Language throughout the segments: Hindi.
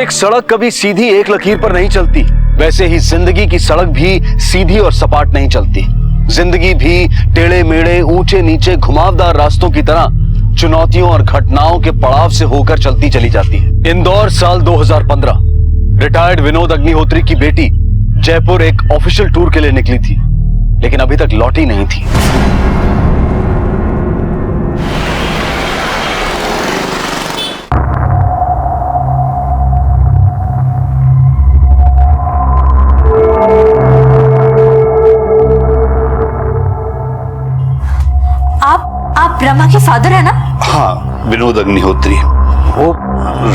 एक सड़क कभी सीधी एक लकीर पर नहीं चलती, वैसे ही जिंदगी की सड़क भी सीधी और सपाट नहीं चलती। जिंदगी भी टेढ़े मेढ़े, ऊंचे नीचे, घुमावदार रास्तों की तरह चुनौतियों और घटनाओं के पड़ाव से होकर चलती चली जाती है। इंदौर, साल 2015। रिटायर्ड विनोद अग्निहोत्री की बेटी जयपुर एक ऑफिशियल टूर के लिए निकली थी, लेकिन अभी तक लौटी नहीं थी। आप रमा के फादर है ना? हाँ, विनोद अग्निहोत्री। वो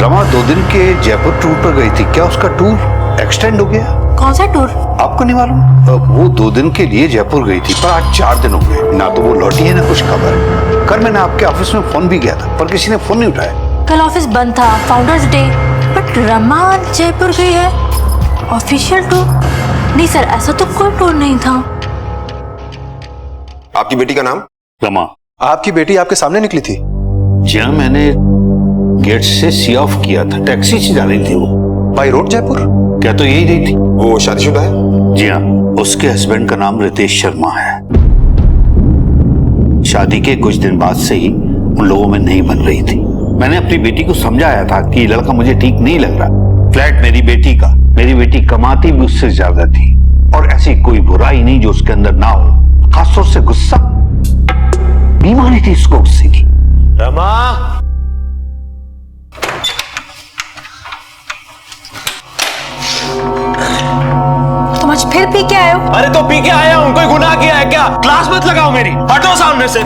रमा 2 दिन के जयपुर टूर पर गई थी, क्या उसका टूर एक्सटेंड हो गया? कौन सा टूर? आपको नहीं मालूम? वो 2 दिन के लिए जयपुर गई थी, पर आज 4 दिन हो गए, ना तो वो लौटी है ना कुछ खबर। कल मैंने आपके ऑफिस में फोन भी किया था, पर किसी ने फोन नहीं उठाया। कल ऑफिस बंद था, founders day, but Rama Jaipur गई है ऑफिशियल टूर? नहीं सर, ऐसा तो कोई टूर नहीं था। आपकी बेटी का नाम? रमा। आपकी बेटी आपके सामने निकली थी? जी हाँ, मैंने गेट से सी ऑफ किया था, टैक्सी से जा रही थी वो। By road Jaipur? क्या तो यही रही थी। वो शादीशुदा है? जी हाँ, उसके हस्बैंड का नाम रितेश शर्मा है। शादी के कुछ दिन बाद से ही उन लोगों में नहीं बन रही थी। मैंने अपनी बेटी को समझाया था कि लड़का मुझे ठीक नहीं लग रहा। फ्लैट मेरी बेटी का, मेरी बेटी कमाती भी उससे ज्यादा थी, और ऐसी कोई बुराई नहीं जो उसके अंदर ना हो। खासतौर से गुस्सा, बीमारी थी इसको गुस्से की। रमा, तुम आज फिर पी के आए हो? अरे तो पी के आया हूं, कोई गुनाह किया है क्या? क्लास मत लगाओ मेरी, हटो सामने से।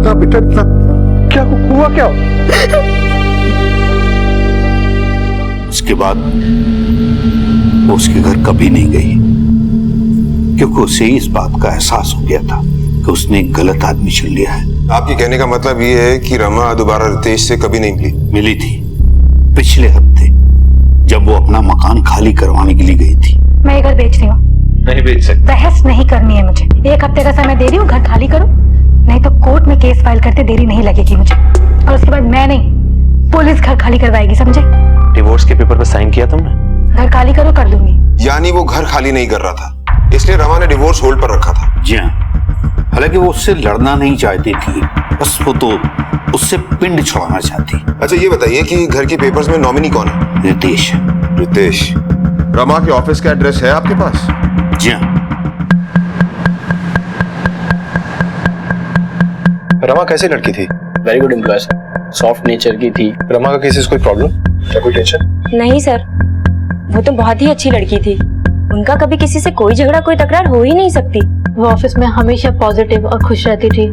ना बेटा, ना। क्या हुआ? क्या उसके बाद वो उसके घर कभी नहीं गई, क्योंकि उसे इस बात का एहसास हो गया था कि उसने एक गलत आदमी चुन लिया है। आपके कहने का मतलब ये है कि रमा दोबारा रितेश से कभी नहीं मिली? मिली थी पिछले हफ्ते, जब वो अपना मकान खाली करवाने के लिए गई थी। मैं ये घर बेच रही हूँ। नहीं बेच सकते। बहस नहीं करनी है मुझे। 1 हफ्ते का समय दे रही हूँ, घर खाली करो, नहीं तो कोर्ट में केस फाइल करते देरी नहीं लगेगी मुझे। और उसके बाद मैं नहीं, पुलिस घर खाली करवाएगी, समझे? डिवोर्स के पेपर पे साइन किया तुमने? घर खाली करो, कर दूंगी। यानी वो घर खाली नहीं कर रहा था, इसलिए रमा ने डिवोर्स होल्ड पर रखा था? जी हाँ, हालांकि वो उससे लड़ना नहीं चाहती थी, बस वो तो उससे पिंड छुड़ाना चाहती। अच्छा ये बताइए कि घर के पेपर्स में नॉमिनी कौन है? रितेश। रितेश। रमा के ऑफिस का एड्रेस है आपके पास? जी हाँ। रमा कैसी लड़की थी? Very good employ sir, soft nature की थी। रमा का किसी से कोई प्रॉब्लम? क्या कोई टेंशन? नहीं सर, वो तो बहुत ही अच्छी लड़की थी। उनका कभी किसी से कोई झगड़ा, कोई तकरार हो ही नहीं सकती। वो ऑफिस में हमेशा पॉजिटिव और खुश रहती थी,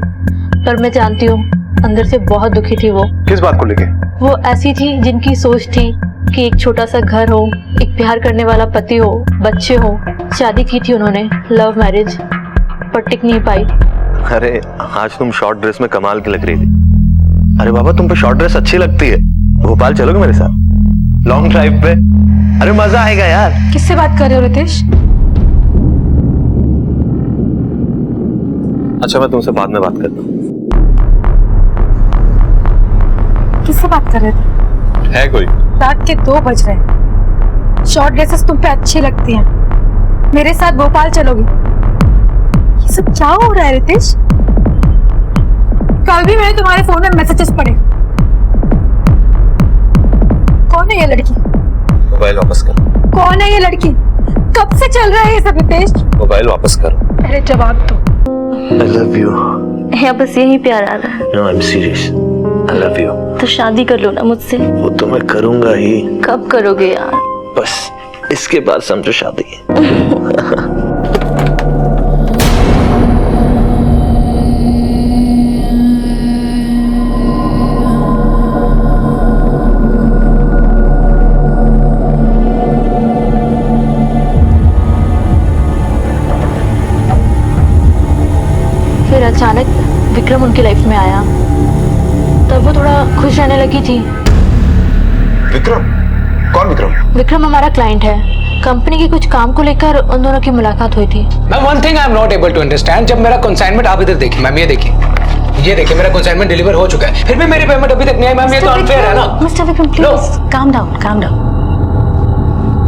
पर मैं जानती हूँ अंदर से बहुत दुखी थी वो। किस बात को लेके? वो ऐसी थी जिनकी सोच थी कि एक छोटा सा घर हो, एक प्यार करने वाला पति हो, बच्चे हो। शादी की थी उन्होंने, लव मैरिज, पर टिक नहीं पाई। अरे आज तुम शॉर्ट ड्रेस में कमाल की लग रही थी। अरे बाबा, तुम पे शॉर्ट ड्रेस अच्छी लगती है। भोपाल चलोगे मेरे साथ लॉन्ग ड्राइव पे? अरे मजा आएगा यार। किससे बात कर रहे हो रितेश? अच्छा मैं तुमसे बाद में बात करता हूँ। किससे बात कर रहे थे? है कोई? रात के 2 बज रहे हैं। शॉर्ट ड्रेसेस तुम पे अच्छी लगती हैं, मेरे साथ भोपाल चलोगी? ये सब क्या हो रहा है रितेश? कल भी मैंने तुम्हारे फोन में मैसेजेस पढ़े। कौन है ये लड़की? मोबाइल वापस कर। कौन है ये लड़की? कब से चल रहा है ये सब रितेश? मोबाइल वापस कर। अरे जवाब दो। I love you. यहाँ बस यही प्यार आ रहा है। No, I'm serious. I love you. तो शादी कर लो ना मुझसे। वो तो मैं करूंगा ही। कब करोगे यार? बस इसके बाद समझो शादी। अचानक विक्रम उनकी लाइफ में आया, तब वो थोड़ा खुश रहने लगी थी। विक्रम? कौन विक्रम? विक्रम हमारा क्लाइंट है, कंपनी के कुछ काम को लेकर उन दोनों की मुलाकात हुई थी। Ma'am one thing I am not able to understand, जब मेरा कंसाइनमेंट आप इधर देखिए मैम, ये देखिए मेरा कंसाइनमेंट डिलीवर हो चुका है, फिर भी मेरी पेमेंट अभी तक नहीं आई मैम, ये तो अनफेयर है ना। Mister Vikram please calm down, calm down.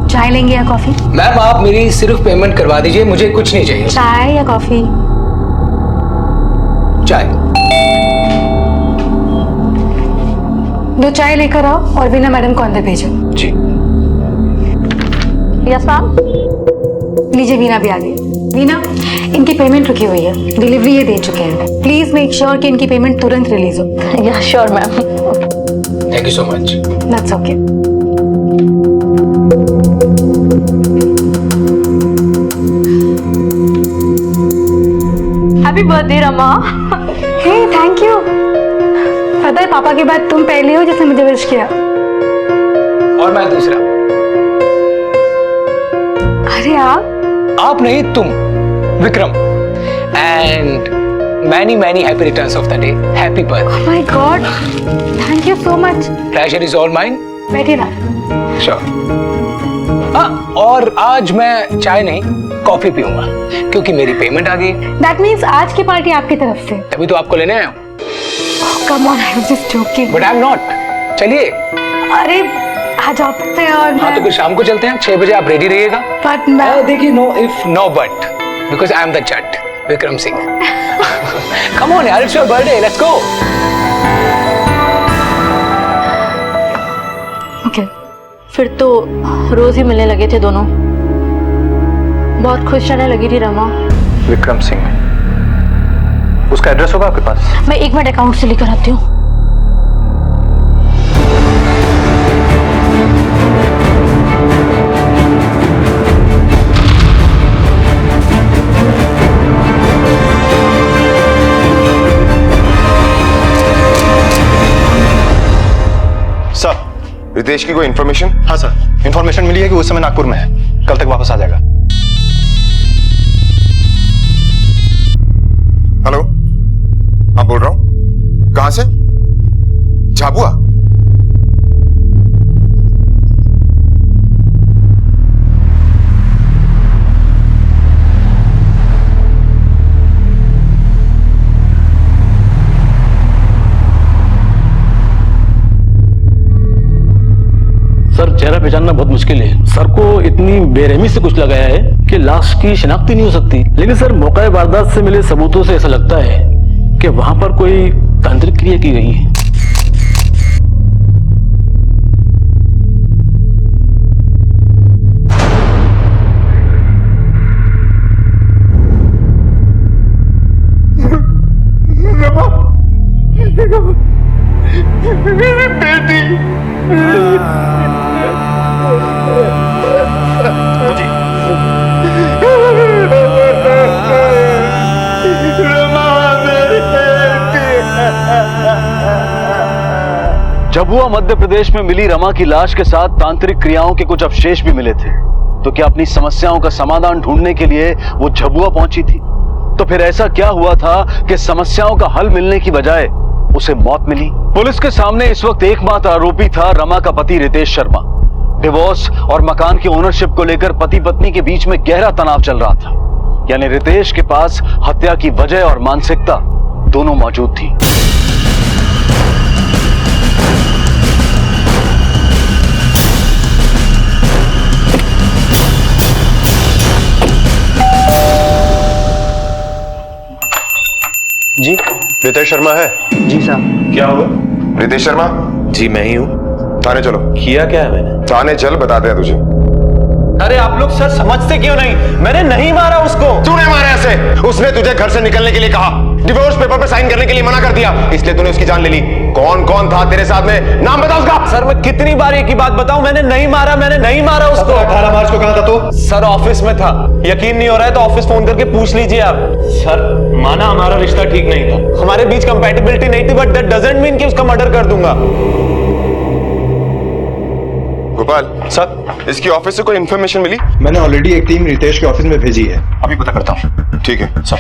चाय लेंगे या कॉफी? मैम आप मेरी सिर्फ पेमेंट करवा दीजिए, मुझे कुछ नहीं चाहिए। चाय या कॉफी? चाय। 2 चाय लेकर आओ और वीना मैडम को अंदर भेजो। जी। Yes ma'am. लीजिए वीना भी आ गई। वीना, इनकी पेमेंट रुकी हुई है, डिलीवरी ये दे चुके हैं, प्लीज मेक श्योर कि इनकी पेमेंट तुरंत रिलीज हो। या sure ma'am. Thank you so much. That's okay. Happy birthday Rama. Hey thank you. पता है पापा के बाद तुम पहले हो जिसने मुझे विश किया। और मैं दूसरा। अरे आप नहीं, तुम Vikram. And many happy returns of the day. Happy birthday. Oh my God, thank you so much. Pleasure is all mine. बैठिए ना। श्योर। और आज मैं चाय नहीं कॉफी पीऊंगा क्योंकि मेरी पेमेंट आ गई। दैट मीन्स आज की पार्टी आपकी तरफ से। तभी तो आपको लेने आया हूँ। Come on, I was just joking. But I am not. चलिए। अरे आज आप पे और हाँ तो फिर शाम को चलते हैं 6 बजे, आप रेडी रहिएगा। बट मैं देखिए no if no but, because I am the Jat Vikram Singh. Come on यार, it's your birthday, let's go. Okay. फिर तो रोज ही मिलने लगे थे दोनों। बहुत खुश रहने लगी थी रमा। विक्रम सिंह, उसका एड्रेस होगा आपके पास? मैं 1 मिनट अकाउंट से लेकर आती हूँ। सर। रितेश की कोई इन्फॉर्मेशन? हाँ सर, इन्फॉर्मेशन मिली है कि उस समय नागपुर में है, कल तक वापस आ जाएगा। हेलो, हाँ बोल रहा हूँ। कहां से? झाबुआ? सर चेहरा पहचानना बहुत मुश्किल है। सर को इतनी बेरहमी से कुछ लगाया है कि लाश की शिनाख्ती नहीं हो सकती। लेकिन सर मौका वारदात से मिले सबूतों से ऐसा लगता है कि वहां पर कोई तांत्रिक क्रिया की गई है। मेरी बेटी। झाबुआ मध्य प्रदेश में मिली रमा की लाश के साथ तांत्रिक क्रियाओं के कुछ अवशेष भी मिले थे। तो क्या अपनी समस्याओं का समाधान ढूंढने के लिए वो झाबुआ पहुंची थी? तो फिर ऐसा क्या हुआ था कि समस्याओं का हल मिलने की बजाय उसे मौत मिली? पुलिस के सामने इस वक्त एकमात्र आरोपी था रमा का पति रितेश शर्मा। डिवोर्स और मकान की ओनरशिप को लेकर पति पत्नी के बीच में गहरा तनाव चल रहा था। यानी रितेश के पास हत्या की वजह और मानसिकता दोनों मौजूद थी। जी रितेश शर्मा है? जी साहब। क्या हुआ? रितेश शर्मा? जी मैं ही हूँ। थाने चलो। किया क्या है मैंने? थाने चल, बताते हैं तुझे। अरे आप लोग सर समझते क्यों नहीं? मैंने नहीं मारा उसको। तूने मारा ऐसे? उसने तुझे घर से निकलने के लिए कहा, डिवोर्स पेपर पे साइन करने के लिए मना कर दिया, इसलिए तूने उसकी जान ले ली। कौन कौन था तेरे साथ में? नाम बता उसका। सर मैं कितनी बार एक ही बात बताऊं, मैंने नहीं मारा उसको। 18 मार्च को कहां था तू? सर ऑफिस में था। यकीन नहीं हो रहा है तो ऑफिस फोन करके पूछ लीजिए आप। सर माना हमारा रिश्ता ठीक नहीं था, हमारे बीच कंपैटिबिलिटी नहीं थी, बट दैट डजंट मीन कि उसका मर्डर कर दूंगा। गोपाल सर, इसकी ऑफिस से कोई इन्फॉर्मेशन मिली? मैंने ऑलरेडी एक टीम रितेश के ऑफिस में भेजी है, अभी पता करता हूँ। ठीक है सर।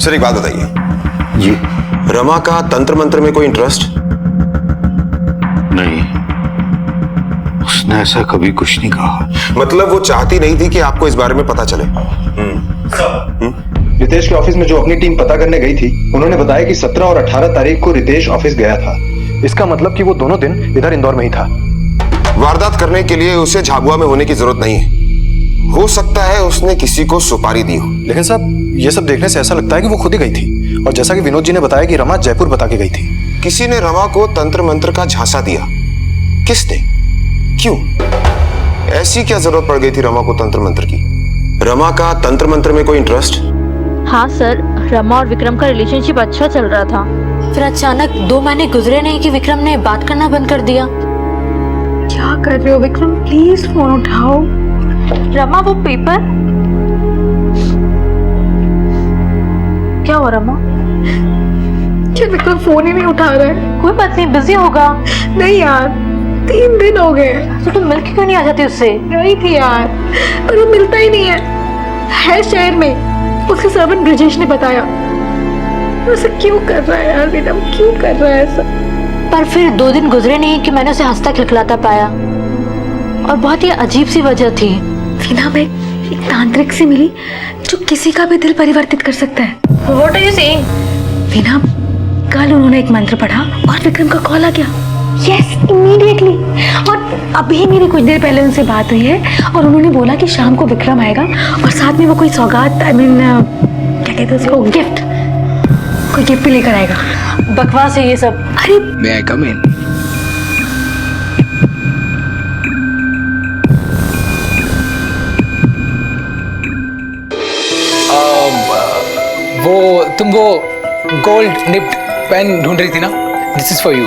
सर एक बात बताइए जी रमा का तंत्र मंत्र में कोई इंटरेस्ट? नहीं, उसने ऐसा कभी कुछ नहीं कहा। मतलब वो चाहती नहीं थी कि आपको इस बारे में पता चले। रितेश के ऑफिस में जो अपनी टीम पता करने गई थी, उन्होंने बताया कि 17 और 18 तारीख को रितेश ऑफिस गया था। इसका मतलब कि वो दोनों दिन इधर इंदौर में ही था। वारदात करने के लिए उसे झाबुआ में होने की जरूरत नहीं है। हो सकता है उसने किसी को सुपारी दी हो। लेकिन साहब, ये सब देखने से ऐसा लगता है कि वो खुद ही गई थी। और जैसा कि विनोद जी ने बताया कि रमा जयपुर बता के गई थी। किसी ने रमा को तंत्र मंत्र का झांसा दिया। किसने? क्यों? ऐसी क्या जरूरत पड़ गई थी रमा को तंत्र मंत्र की? रमा का तंत्र मंत्र में कोई इंटरेस्ट? हाँ सर, रमा और विक्रम का रिलेशनशिप अच्छा चल रहा था। फिर अचानक 2 महीने गुजरे नहीं कि विक्रम ने बात करना बंद कर दिया। क्या कर रहे हो विक्रम? प्लीज फोन उठाओ। रमा वो पेपर क्या हुआ रमा? क्या विक्रम फोन ही नहीं उठा रहा है? कोई बात नहीं, बिजी होगा। नहीं यार, 3 दिन हो गए। तो तुम मिलके क्यों नहीं आ जाती उससे? गई थी यार, पर वो मिलता ही नहीं है शहर में। उसके सर्वेंट ब्रिजेश ने बताया। ऐसा क्यों कर रहा है यार विक्रम, क्यों कर रहा है ऐसा? पर फिर 2 दिन गुजरे नहीं कि मैंने उसे हंसता खिलखिलाता पाया, और बहुत ही अजीब सी वजह थी। वीना, मैं एक तांत्रिक से मिली जो किसी का भी दिल परिवर्तित कर सकता है। What are you saying? Veena, कल उन्होंने एक मंत्र पढ़ा और विक्रम का कॉल आ गया। Yes, immediately. और अभी मेरी कुछ देर पहले उनसे बात हुई है और उन्होंने बोला कि शाम को विक्रम आएगा और साथ में वो कोई सौगात, क्या कहते हैं उसको, गिफ्ट, कोई गिफ्ट भी लेकर आएगा। बकवास है ये सब। अरे May I come in? तुम वो गोल्ड निप्ड पेन ढूंढ रही थी ना? This is for you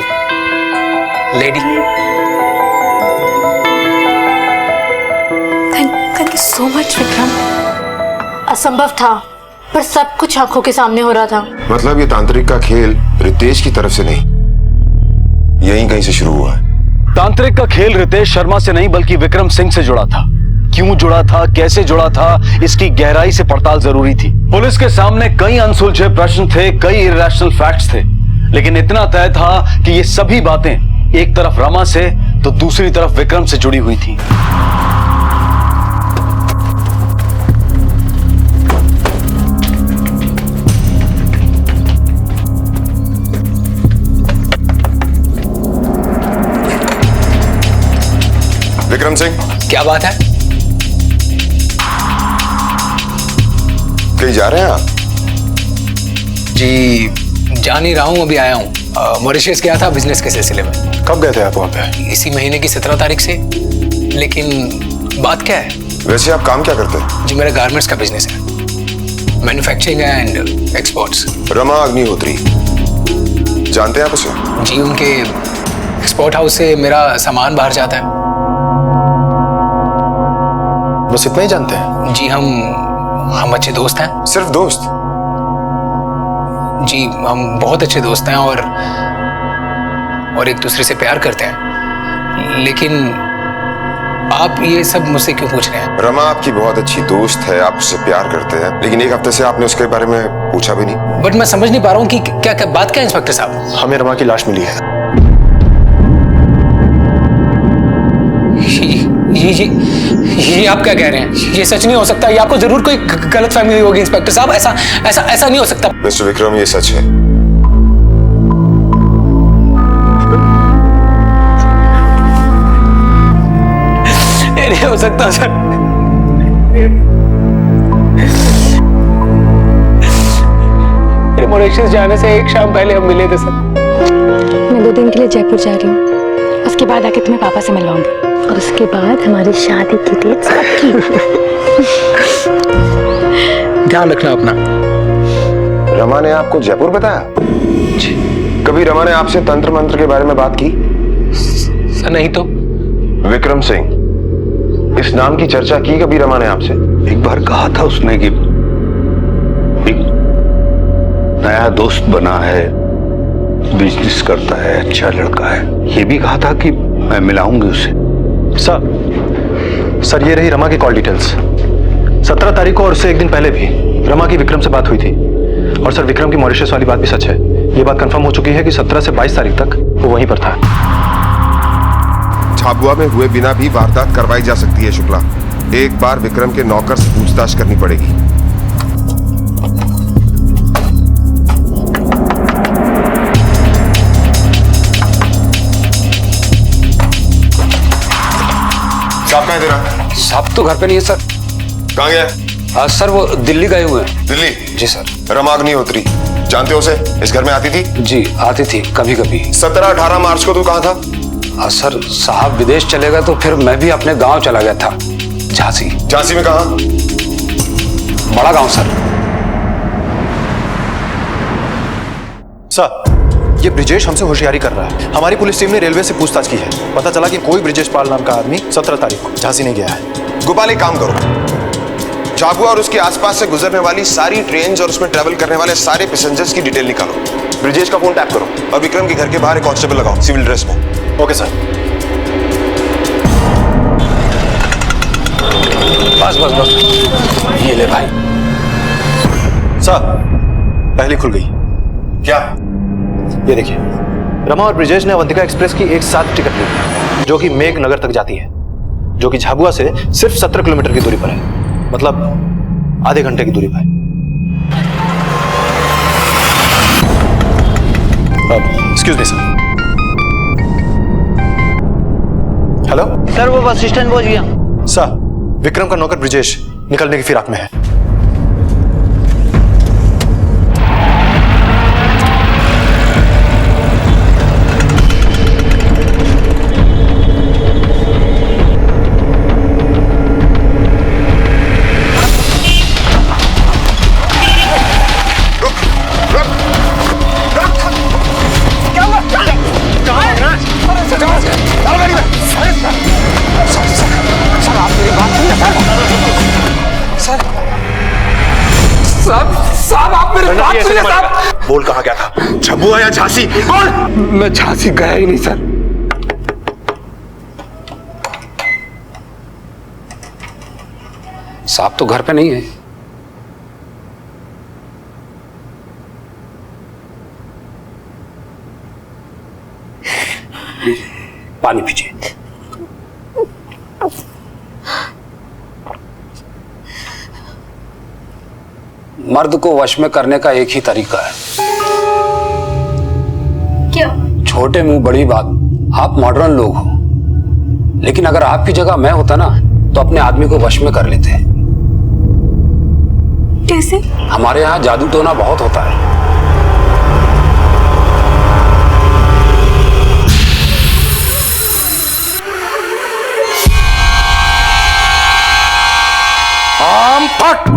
lady. Thank you so much Vikram. असंभव था, पर सब कुछ आंखों के सामने हो रहा था। मतलब ये तांत्रिक का खेल रितेश की तरफ से नहीं, यहीं कहीं से शुरू हुआ है। तांत्रिक का खेल रितेश शर्मा से नहीं बल्कि विक्रम सिंह से जुड़ा था। क्यों जुड़ा था, कैसे जुड़ा था, इसकी गहराई से पड़ताल जरूरी थी। पुलिस के सामने कई अनसुलझे प्रश्न थे, कई इरेशनल फैक्ट्स थे, लेकिन इतना तय था कि ये सभी बातें एक तरफ रमा से तो दूसरी तरफ विक्रम से जुड़ी हुई थी। विक्रम सिंह, क्या बात है? कहीं जा रहे हैं आप? जी जा नहीं रहा हूँ, अभी आया हूँ। मॉरिशस गया था बिजनेस के सिलसिले में। कब गए थे आप वहाँ पे? इसी महीने की 17 तारीख से। लेकिन बात क्या है? वैसे आप काम क्या करते हैं? जी मेरा गारमेंट्स का बिजनेस है, manufacturing and exports. Rama Agnihotri, जानते हैं आप उसे? जी उनके एक्सपोर्ट हाउस से मेरा सामान बाहर जाता है। बस इतना ही जानते हैं? जी हम अच्छे दोस्त हैं। सिर्फ दोस्त? जी हम बहुत अच्छे दोस्त हैं और एक दूसरे से प्यार करते हैं। लेकिन आप ये सब मुझसे क्यों पूछ रहे हैं? रमा आपकी बहुत अच्छी दोस्त है, आप उससे प्यार करते हैं, लेकिन एक हफ्ते से आपने उसके बारे में पूछा भी नहीं। बट मैं समझ नहीं पा रहा हूँ कि क्या बात क्या है इंस्पेक्टर साहब? हमें रमा की लाश मिली है। ये आप क्या कह रहे हैं? ये सच नहीं हो सकता। ये आपको जरूर कोई गलतफहमी हुई होगी इंस्पेक्टर साहब। ऐसा नहीं हो सकता। मिस्टर विक्रम, ये सच है। ये नहीं हो सकता सर। मॉरिशस जाने से एक शाम पहले हम मिले थे सर। मैं 2 दिन के लिए जयपुर जा रही हूँ, उसके बाद आके तुम्हें पापा से मिलवाऊंगी और उसके बाद हमारी शादी की डेट पक्की। ध्यान रखना अपना। रमा ने आपको जयपुर बताया? जी। कभी रमा ने आपसे तंत्र मंत्र के बारे में बात की? सर नहीं तो। विक्रम सिंह, इस नाम की चर्चा की कभी रमा ने आपसे? एक बार कहा था उसने कि एक नया दोस्त बना है, बिजनेस करता है, अच्छा लड़का है। ये भी कहा था कि मैं मिलाऊंगी उसे। सर ये रही रमा की कॉल डिटेल्स। 17 तारीख को और उससे एक दिन पहले भी रमा की विक्रम से बात हुई थी और सर विक्रम की मॉरिशस वाली बात भी सच है। ये बात कंफर्म हो चुकी है कि 17 से 22 तारीख तक वो वहीं पर था। झाबुआ में हुए बिना भी वारदात करवाई जा सकती है शुक्ला। एक बार विक्रम के नौकर से पूछताछ करनी पड़ेगी। साहब कहाँ है तेरा? साहब तो घर पे नहीं है सर। कहाँ गया? सर वो दिल्ली गए हुए हैं। दिल्ली? जी सर। रमा अग्निहोत्री जानते हो उसे? इस घर में आती थी? जी आती थी कभी कभी। 17-18 मार्च को तू कहाँ था? सर साहब विदेश चले गए तो फिर मैं भी अपने गांव चला गया था, झांसी। झांसी में कहाँ? बड़ा गांव सर। सर ये ब्रिजेश हमसे होशियारी कर रहा है। हमारी पुलिस टीम ने रेलवे से पूछताछ की है। पता चला कि कोई ब्रिजेश पाल नाम का आदमी 17 तारीख को झांसी नहीं गया है। गोपाल एक काम करो, झाबुआ और उसके आसपास से गुजरने वाली सारी ट्रेन और उसमें ट्रेवल करने वाले सारे पैसेंजर्स की डिटेल निकालो। ब्रिजेश का फोन टैप करो और विक्रम के घर के बाहर एक कांस्टेबल लगाओ सिविल ड्रेस में। Okay sir. बस बस बस ये ले भाई। सर पहली खुल गई। क्या? ये देखिए, रमा और ब्रिजेश ने अवंतिका एक्सप्रेस की एक साथ टिकट ली जो कि मेघ नगर तक जाती है, जो कि झाबुआ से सिर्फ 17 किलोमीटर की दूरी पर है, मतलब आधे घंटे की दूरी पर। Excuse me sir. Hello sir, वो बस स्टैंड पहुंच गया। सर विक्रम का नौकर ब्रिजेश निकलने की फिराक में है। बोल कहाँ गया था? झाबुआ या झांसी? बोल। मैं झांसी गया ही नहीं सर। साहब तो घर पे नहीं है। पानी पीजिए। मर्द को वश में करने का एक ही तरीका है। क्या? छोटे मुंह बड़ी बात। आप मॉडर्न लोग हो, लेकिन अगर आपकी जगह मैं होता ना तो अपने आदमी को वश में कर लेते। कैसे? हमारे यहाँ जादू टोना बहुत होता है। आम फट।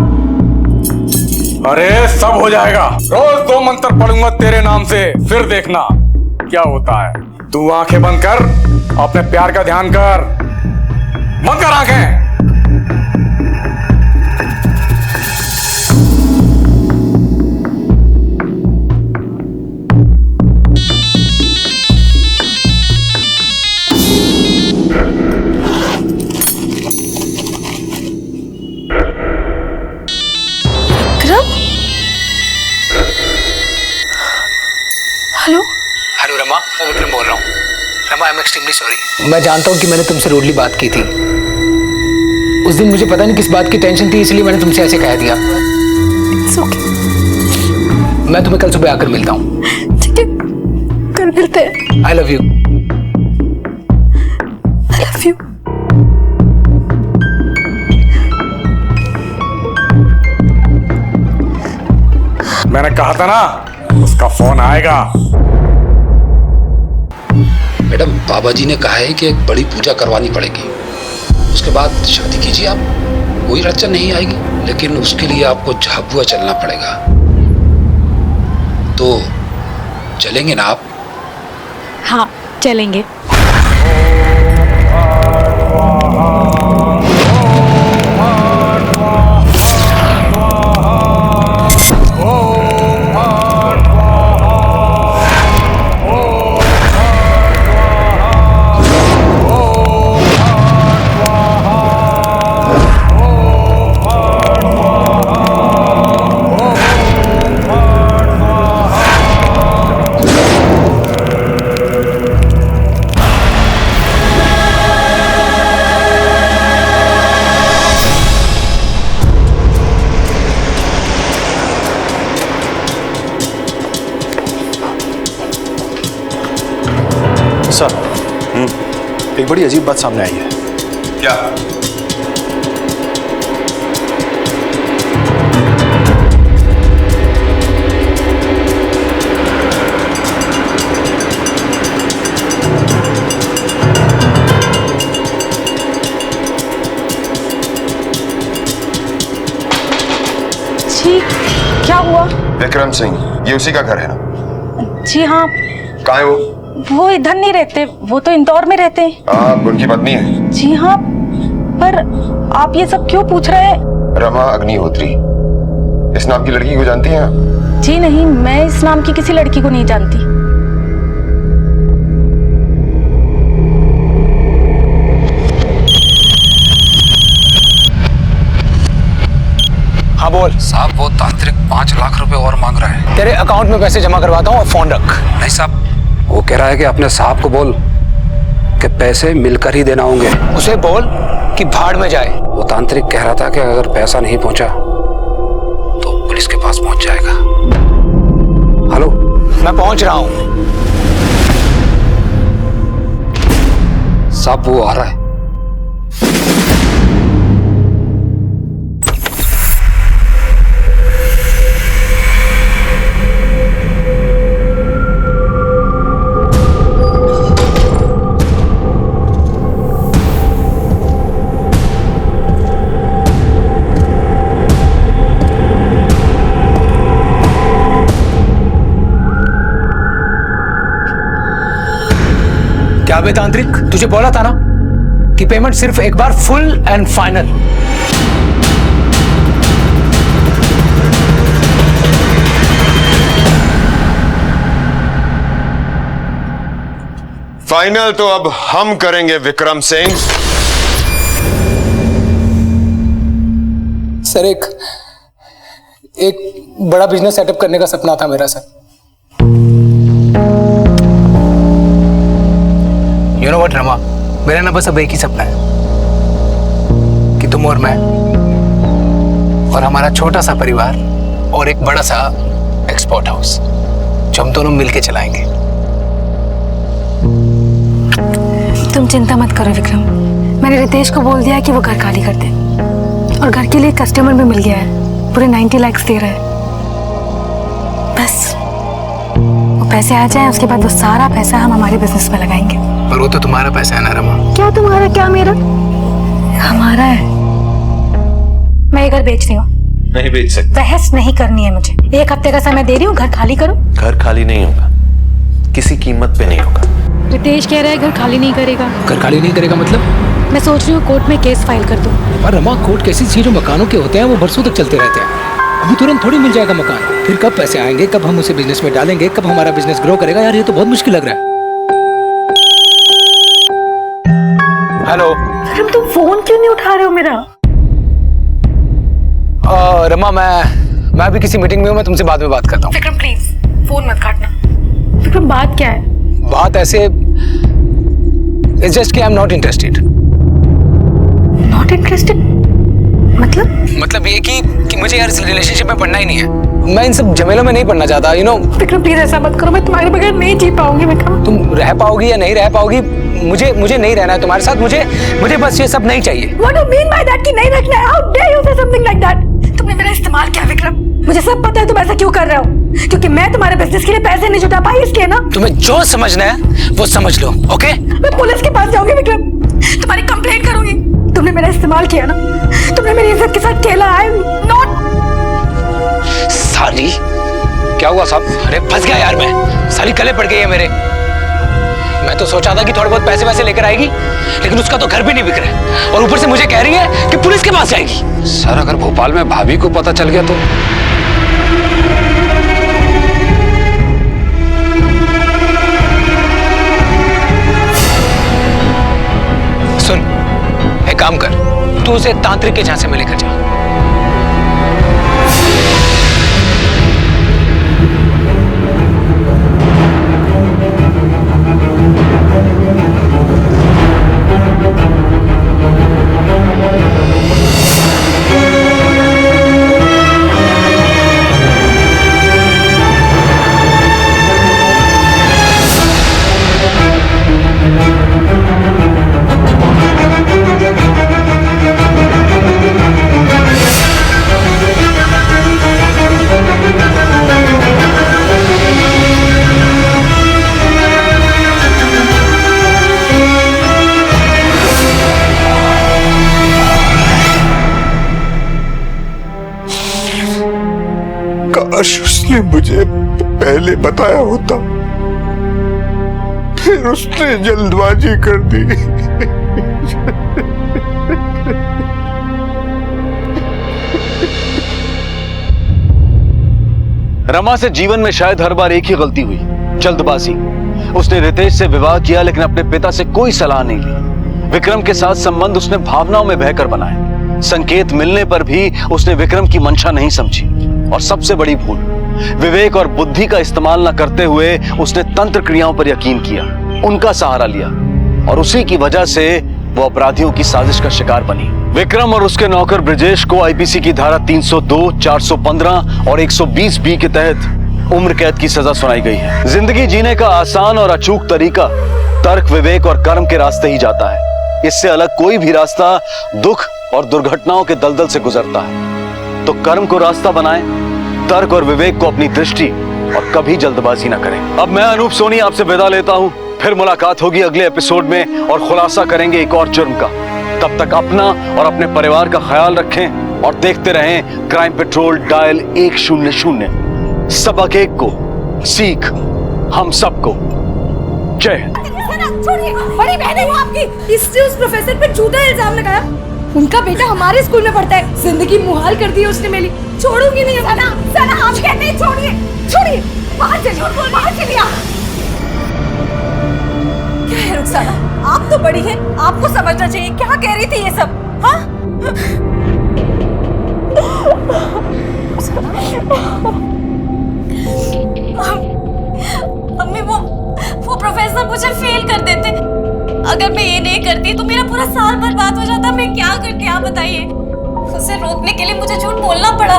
अरे सब हो जाएगा। रोज 2 मंत्र पढ़ूंगा तेरे नाम से, फिर देखना क्या होता है। तू आंखें बंद कर, अपने प्यार का ध्यान कर। बंद कर आंखें। हेलो हेलो रमा, मैं विक्रम बोल रहा हूँ। Rama I am extremely sorry. मैं जानता हूँ कि मैंने तुमसे रूडली बात की थी। उस दिन मुझे पता नहीं किस बात की टेंशन थी, इसलिए मैंने तुमसे ऐसे कह दिया। It's okay. मैं तुम्हें कल सुबह आकर मिलता हूँ। ठीक है, कल मिलते हैं। आई love you. I love you. मैंने कहा था ना उसका फोन आएगा। मैडम, बाबा जी ने कहा है कि एक बड़ी पूजा करवानी पड़ेगी, उसके बाद शादी कीजिए आप। कोई अड़चन नहीं आएगी, लेकिन उसके लिए आपको झाबुआ चलना पड़ेगा। तो चलेंगे ना आप? हाँ चलेंगे। एक बड़ी अजीब बात सामने आई है। क्या? जी क्या हुआ? विक्रम सिंह, ये उसी का घर है ना? जी हाँ। कहाँ है वो? वो इधर नहीं रहते, वो तो इंदौर में रहते हैं। आप उनकी पत्नी है? जी हाँ, पर आप ये सब क्यों पूछ रहे हैं? रमा अग्निहोत्री, इस नाम की लड़की को जानती हैं आप? जी नहीं, मैं इस नाम की किसी लड़की को नहीं जानती। हाँ बोल साहब, वो तांत्रिक 5 लाख रुपए और मांग रहा है। तेरे अकाउंट में पैसे जमा करवाता हूँ और फोन रख। नहीं साहब, वो कह रहा है कि अपने साहब को बोल कि पैसे मिलकर ही देना होंगे। उसे बोल कि भाड़ में जाए। वो तांत्रिक कह रहा था कि अगर पैसा नहीं पहुंचा तो पुलिस के पास पहुंच जाएगा। हेलो, मैं पहुंच रहा हूँ। साहब वो आ रहा है। क्या बे तांत्रिक, तुझे बोला था ना कि पेमेंट सिर्फ एक बार फुल एंड फाइनल। फाइनल तो अब हम करेंगे विक्रम सिंह। सर, एक बड़ा बिजनेस सेटअप करने का सपना था मेरा sir. You know what Rama, मेरा ना बस अब एक ही सपना है कि तुम और मैं और हमारा छोटा सा परिवार और एक बड़ा सा एक्सपोर्ट हाउस जो हम दोनों मिलके चलाएंगे। तुम चिंता मत करो विक्रम, मैंने रितेश को बोल दिया कि वो घर खाली कर दे और घर के लिए कस्टमर भी मिल गया है, पूरे 90 लाख दे रहा है। बस वो पैसे आ जाए, उसके बाद वो सारा पैसा हम हमारे बिजनेस में लगाएंगे। पर वो तो तुम्हारा पैसा है ना रमा। क्या तुम्हारा, क्या मेरा? हमारा है। मैं ये घर बेच रही हूँ। नहीं बेच सकते। बहस नहीं करनी है मुझे। 1 हफ्ते का समय दे रही हूँ, घर खाली करो। घर खाली नहीं होगा, किसी कीमत पे नहीं होगा। रितेश कह रहा है घर खाली नहीं करेगा। घर खाली नहीं करेगा मतलब? मैं सोच रही हूँ कोर्ट में केस फाइल कर दूँ। पर रमा, कोर्ट कैसी चीज जो मकानों के होते हैं वो बरसों तक चलते रहते हैं। अभी तुरंत थोड़ी मिल जाएगा मकान। फिर कब पैसे आएंगे, कब हम उसे बिजनेस में डालेंगे, कब हमारा बिजनेस ग्रो करेगा? यार ये तो बहुत मुश्किल लग रहा है। हेलो तुम फोन क्यों नहीं उठा रहे हो मेरा? रमा, मैं अभी किसी मीटिंग में हूँ, मैं तुमसे बाद में बात करता हूँ। विक्रम प्लीज फोन मत काटना। विक्रम बात क्या है? बात ऐसे, इट्स जस्ट कि आई am not interested. Not interested मतलब ये कि मुझे यार इस रिलेशनशिप में पढ़ना ही नहीं है। मैं इन सब झमेलों में नहीं पढ़ना चाहता, यू नो। विक्रम प्लीज ऐसा मत करो, मैं तुम्हारे बगैर नहीं जी पाऊंगी। विक्रम तुम रह पाओगी या नहीं रह पाओगी, मुझे नहीं रहना है तुम्हारे साथ। मुझे बस ये सब नहीं चाहिए। What do you mean by that कि नहीं रखना है? How dare you say something like that? तुमने मेरा इस्तेमाल किया विक्रम, मुझे सब पता है तुम ऐसा क्यों कर रहे हो, क्योंकि मैं तुम्हारे बिजनेस के लिए पैसे नहीं जुटा पाई इसलिए ना। तुम्हें जो समझना है वो समझ लो, ओके? मैं पुलिस के पास जाऊंगी विक्रम, तुम्हारी कंप्लेंट करूंगी। तुमने मेरा इस्तेमाल किया ना, तुमने मेरी इज्जत के साथ खेला। आई एम नॉट। साली क्या हुआ साहब? अरे फंस गया यार मैं, साली गले पड़ गई है मेरे। मैं तो सोचा था कि थोड़े बहुत पैसे वैसे लेकर आएगी, लेकिन उसका तो घर भी नहीं बिक रहा है और ऊपर से मुझे कह रही है कि पुलिस के पास जाएगी। सर, अगर भोपाल में भाभी को पता चल गया तो? सुन, एक काम कर, तू उसे तांत्रिक के झांसे में लेकर जा। काश उसने मुझे पहले बताया होता, फिर उसने जल्दबाजी कर दी। रमा से जीवन में शायद हर बार एक ही गलती हुई, जल्दबाजी। उसने रितेश से विवाह किया लेकिन अपने पिता से कोई सलाह नहीं ली। विक्रम के साथ संबंध उसने भावनाओं में बहकर बनाए। संकेत मिलने पर भी उसने विक्रम की मंशा नहीं समझी। और सबसे बड़ी भूल, विवेक और बुद्धि का इस्तेमाल न करते हुए उसने तंत्र क्रियाओं पर यकीन किया, उनका सहारा लिया, और उसी की वजह से वो अपराधियों की साजिश का शिकार बनी। विक्रम और उसके नौकर ब्रिजेश को आईपीसी की धारा 302, 415 और 120 बी के तहत उम्र कैद की सजा सुनाई गई है। जिंदगी जीने का आसान और अचूक तरीका तर्क, विवेक और कर्म के रास्ते ही जाता है। इससे अलग कोई भी रास्ता दुख और दुर्घटनाओं के दलदल से गुजरता है। तो कर्म को रास्ता बनाएं, तर्क और विवेक को अपनी दृष्टि, और कभी जल्दबाजी ना करें। अब मैं अनूप सोनी आपसे विदा लेता हूं। फिर मुलाकात होगी अगले एपिसोड में और खुलासा करेंगे एक और जुर्म का। तब तक अपना और अपने परिवार का ख्याल रखें और देखते रहें क्राइम पेट्रोल डायल 100। सबक एक को, सीख हम सबको। जय हिंद। छोड़िए, बड़ी बहन है वो आपकी, इसने उस प्रोफेसर पे झूठा इल्जाम लगाया। उनका बेटा हमारे स्कूल में पढ़ता है, जिंदगी मुहाल कर दी है उसने मेरी। छोड़ूंगी नहीं। सना, सना आप कहते हैं छोड़िए, छोड़िए, बाहर चलिए, बाहर चलिए आप। क्या है रुखसाना, आप तो बड़ी हैं, आपको समझना चाहिए। क्या कह रही थी ये सब? हाँ? मम्मी वो प्रोफेसर मुझे फेल कर देते। अगर मैं ये नहीं करती तो मेरा पूरा साल बर्बाद हो जाता। मैं क्या करती आप बताइए। उसे रोकने के लिए मुझे झूठ बोलना पड़ा।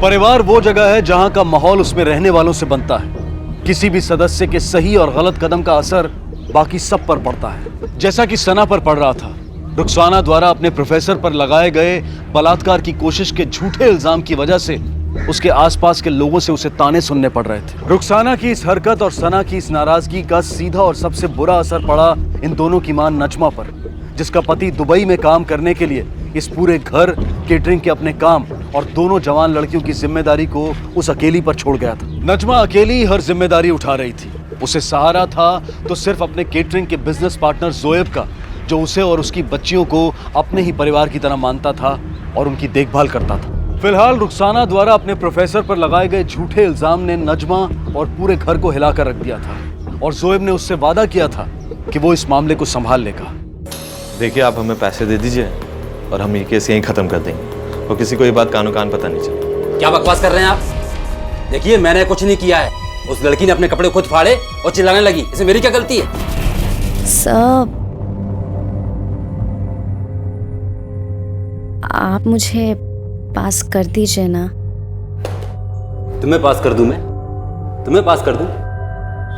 परिवार वो जगह है जहां का माहौल उसमें रहने वालों से बनता है। किसी भी सदस्य के सही और गलत कदम का असर बाकी सब पर पड़ता है। जैसा कि सना पर पड़ रहा था। रुखसाना द्वारा अपने प्रोफेसर पर लगाए गए बलात्कार की कोशिश के झूठे इल्जाम की वजह से उसके आसपास के लोगों से उसे ताने सुनने पड़ रहे थे। रुखसाना की इस हरकत और सना की इस नाराजगी का सीधा और सबसे बुरा असर पड़ा इन दोनों की मां नजमा पर, जिसका पति दुबई में काम करने के लिए इस पूरे घर, केटरिंग के अपने काम और दोनों जवान लड़कियों की जिम्मेदारी को उस अकेली पर छोड़ गया था। नजमा अकेली हर जिम्मेदारी उठा रही थी। उसे सहारा था तो सिर्फ अपने केटरिंग के बिजनेस पार्टनर जोएब का, जो उसे और उसकी बच्चियों को अपने ही परिवार की तरह मानता था और उनकी देखभाल करता था। फिलहाल रुखसाना द्वारा अपने प्रोफेसर पर लगाए गए झूठे इल्जाम ने नजमा और पूरे घर को हिलाकर रख दिया था और जोएब ने उससे वादा किया था कि वो इस मामले को संभाल लेगा। देखिए, आप हमें पैसे दे दीजिए और हम ये केस यहीं खत्म कर देंगे और किसी को ये बात कानो कान पता नहीं चले। क्या बकवास कर रहे हैं आप? देखिए, मैंने कुछ नहीं किया है। उस लड़की ने अपने कपड़े खुद फाड़े और चिल्लाने लगी। इसमें मेरी क्या गलती है? सब आप मुझे पास कर दीजिए ना। तुम्हें पास कर दूं मैं? तुम्हें पास कर दूं?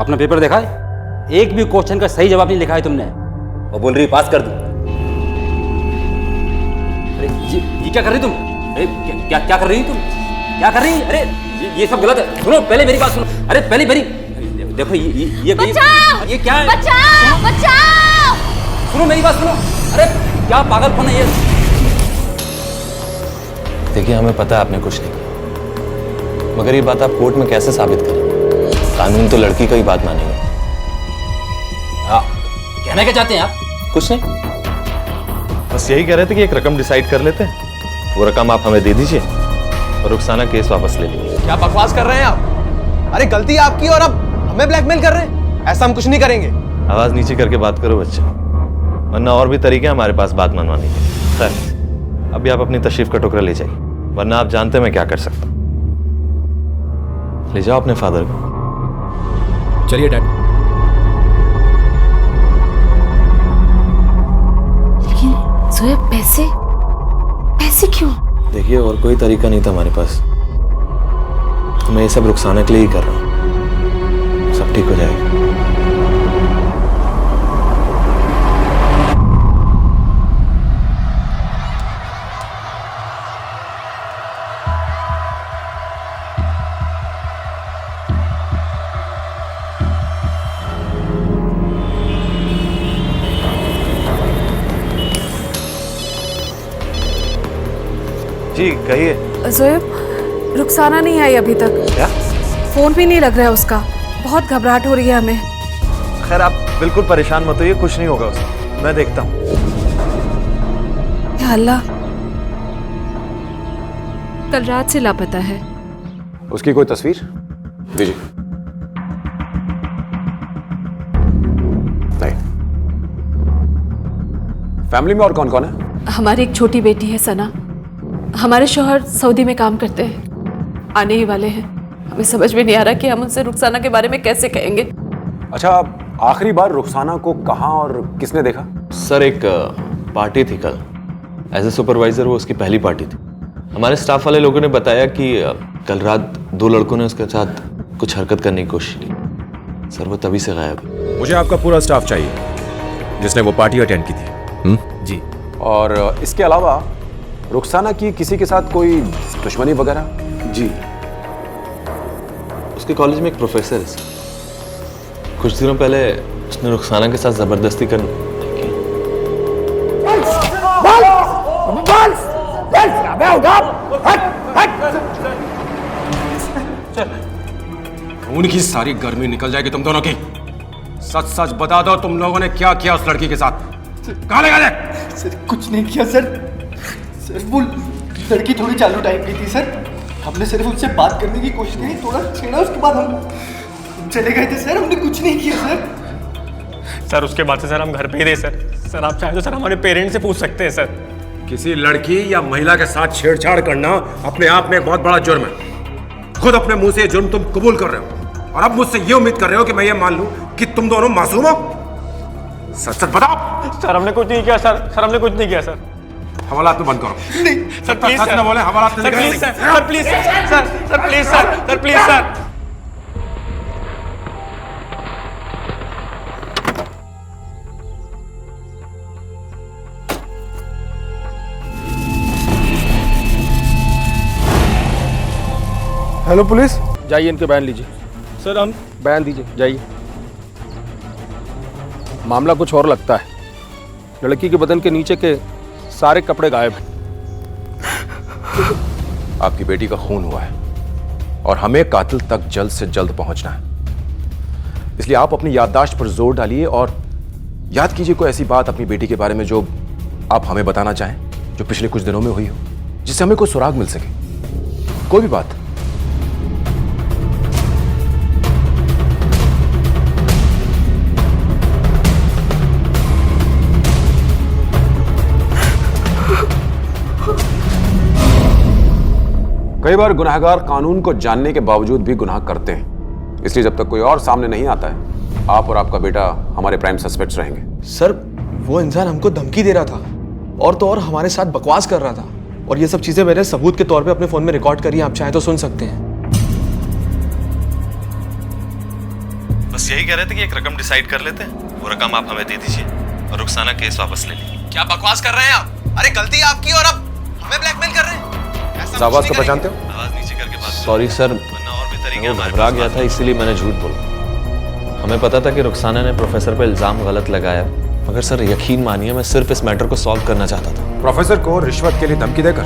अपना पेपर देखा है? एक भी क्वेश्चन का सही जवाब नहीं लिखा है तुमने और बोल रही पास कर दूं। अरे ये क्या कर रही तुम? अरे क्या कर रही तुम? क्या कर रही? अरे ये सब गलत है। सुनो, पहले मेरी बात सुनो। अरे पहले मेरी देखो, ये क्या है? बचाओ, बचाओ! सुनो मेरी बात सुनो। अरे क्या पागलपन है ये? देखिए, हमें पता है आपने कुछ नहीं किया, मगर ये बात आप कोर्ट में कैसे साबित करें? कानून तो लड़की का ही बात मानेगा। कहना क्या चाहते हैं आप? कुछ नहीं, बस यही कह रहे थे कि एक रकम डिसाइड कर लेते हैं। वो रकम आप हमें दे दीजिए और रुखसाना केस वापस ले लीजिए। क्या बकवास कर रहे हैं आप? अरे गलती आपकी और अब हमें ब्लैकमेल कर रहे हैं। ऐसा हम कुछ नहीं करेंगे। आवाज नीचे करके बात करो बच्चे, वरना और भी तरीके हैं हमारे पास बात मनवाने के। खैर, अभी आप अपनी तशरीफ का टुकड़ा ले जाइए, वरना आप जानते हैं मैं क्या कर सकता हूं। ले जाओ अपने फादर को। चलिए डैड। लेकिन जोएब, पैसे पैसे क्यों? देखिए, और कोई तरीका नहीं था हमारे पास, तो मैं ये सब रुखसाना के लिए ही कर रहा हूँ। सब ठीक हो जाएगा। जी कहिए। जोएब, रुखसाना नहीं आई अभी तक। क्या? फोन भी नहीं लग रहा है उसका। बहुत घबराहट हो रही है हमें। खैर आप बिल्कुल परेशान मत होइए, कुछ नहीं होगा उसे, मैं देखता हूँ। या अल्लाह, कल रात से लापता है। उसकी कोई तस्वीर दीजिए। नहीं। फैमिली में और कौन कौन है? हमारी एक छोटी बेटी है सना। हमारे शौहर सऊदी में काम करते हैं, आने ही वाले हैं। हमें समझ में नहीं आ रहा कि हम उनसे रुखसाना के बारे में कैसे कहेंगे। अच्छा, आखिरी बार रुखसाना को कहाँ और किसने देखा? सर एक पार्टी थी कल, एज ए सुपरवाइजर वो उसकी पहली पार्टी थी। हमारे स्टाफ वाले लोगों ने बताया कि कल रात 2 लड़कों ने उसके साथ कुछ हरकत करने की कोशिश की। सर वो तभी से गायब है। मुझे आपका पूरा स्टाफ चाहिए जिसने वो पार्टी अटेंड की थी। जी। और इसके अलावा रुखसाना की किसी के साथ कोई दुश्मनी वगैरह? जी, उसके कॉलेज में एक प्रोफेसर है सर। कुछ दिनों पहले उसने रुखसाना के साथ जबरदस्ती कर खून की सारी गर्मी निकल जाएगी तुम दोनों की। सच सच बता दो, तुम लोगों ने क्या किया उस लड़की के साथ? कहाँ ले गए? सर कुछ नहीं किया सर। सर वो लड़की थोड़ी चालू टाइप की थी सर। हमने सिर्फ उनसे बात करने की कोशिश की, थोड़ा छेड़ा, उसके बाद हम चले गए थे सर। हमने कुछ नहीं किया सर। सर उसके बाद से सर हम घर पे ही थे सर। सर आप चाहें तो सर हमारे पेरेंट्स से पूछ सकते हैं सर। किसी लड़की या महिला के साथ छेड़छाड़ करना अपने आप में एक बहुत बड़ा जुर्म है। खुद अपने मुंह से ये जुर्म तुम कबूल कर रहे हो और अब मुझसे ये उम्मीद कर रहे हो कि मैं ये मान लूं कि तुम दोनों मासूम हो। सच सच बताओ। सर हमने कुछ नहीं किया सर। सर हमने कुछ नहीं किया सर। हवालात में बंद करो। नहीं सर प्लीज सच सर। न बोले, हवालात में sir please sir. Sir please sir. Sir please sir. Sir please sir. Hello police, जाइए इनके बयान लीजिए। सर हम बयान दीजिए, जाइए। मामला कुछ और लगता है। लड़की के बदन के नीचे के सारे कपड़े गायब हैं। आपकी बेटी का खून हुआ है और हमें कातिल तक जल्द से जल्द पहुंचना है। इसलिए आप अपनी याददाश्त पर जोर डालिए और याद कीजिए कोई ऐसी बात अपनी बेटी के बारे में जो आप हमें बताना चाहें, जो पिछले कुछ दिनों में हुई हो, जिससे हमें कोई सुराग मिल सके। कोई भी बात। कई बार गुनहगार कानून को जानने के बावजूद भी गुनाह करते हैं। इसलिए जब तक कोई और सामने नहीं आता है, आप और आपका बेटा हमारे प्राइम सस्पेक्ट्स रहेंगे। सर वो इंसान हमको धमकी दे रहा था और तो और हमारे साथ बकवास कर रहा था, और ये सब चीजें मैंने सबूत के तौर पे अपने फोन में रिकॉर्ड करी है। आप चाहे तो सुन सकते हैं। बस यही कह रहे थे कि एक रकम डिसाइड कर लेते हैं, वो रकम आप हमें दे दीजिए और रुखसाना केस वापस ले लीजिए। क्या बकवास कर रहे हैं आप? अरे गलती आपकी और अब हमें ब्लैकमेल कर रहे हैं। आवाज को पहचानते हो? आवाज नीचे करके बात। सॉरी सर, वो घबरा गया था इसीलिए मैंने झूठ बोला। हमें पता था कि रुखसाना ने प्रोफेसर पर इल्जाम गलत लगाया, मगर सर यकीन मानिए मैं सिर्फ इस मैटर को सॉल्व करना चाहता था। प्रोफेसर को रिश्वत के लिए धमकी देकर?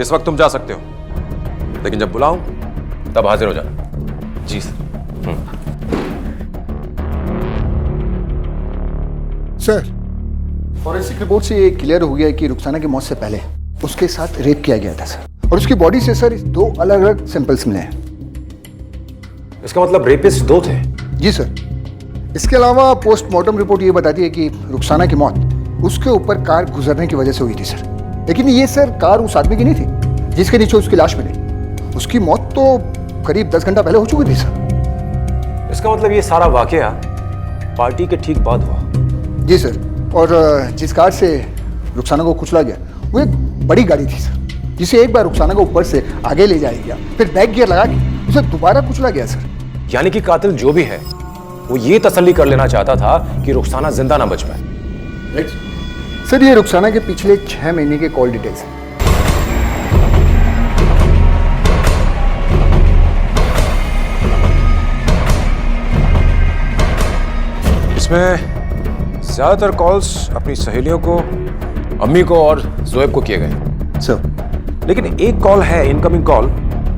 इस वक्त तुम जा सकते हो, लेकिन जब बुलाऊं तब हाजिर हो जाना। जी सर। सर फॉरेंसिक रिपोर्ट से ये क्लियर हो गया है कि रुखसाना की मौत से पहले उसके साथ रेप किया गया था सर, और उसकी बॉडी से सर 2 अलग अलग सैंपल्स मिले हैं। इसका मतलब रेपिस्ट 2 थे? जी सर। इसके अलावा पोस्टमार्टम रिपोर्ट ये बताती है कि रुखसाना की मौत उसके ऊपर कार गुजरने की वजह से हुई थी सर। लेकिन ये सर कार उस आदमी की नहीं थी जिसके नीचे उसकी लाश मिली। उसकी मौत तो करीब 10 घंटा पहले हो चुकी थी सर। इसका मतलब ये सारा वाकया पार्टी के ठीक बाद हुआ? जी सर। और जिस कार से रुखसाना को कुचला गया वो एक बड़ी गाड़ी थी सर, जिसे एक बार रुखसाना को ऊपर से आगे ले जाया गया, फिर बैक गियर लगा के उसे दोबारा कुचला गया सर। यानी कि कातिल जो भी है वो ये तसल्ली कर लेना चाहता था कि रुखसाना जिंदा ना बच पाए। सर ये रुखसाना के पिछले 6 महीने के कॉल डिटेल्स हैं। इसमें ज्यादातर कॉल्स अपनी सहेलियों को अम्मी को और जोएब को किए गए सर। लेकिन एक कॉल है, इनकमिंग कॉल,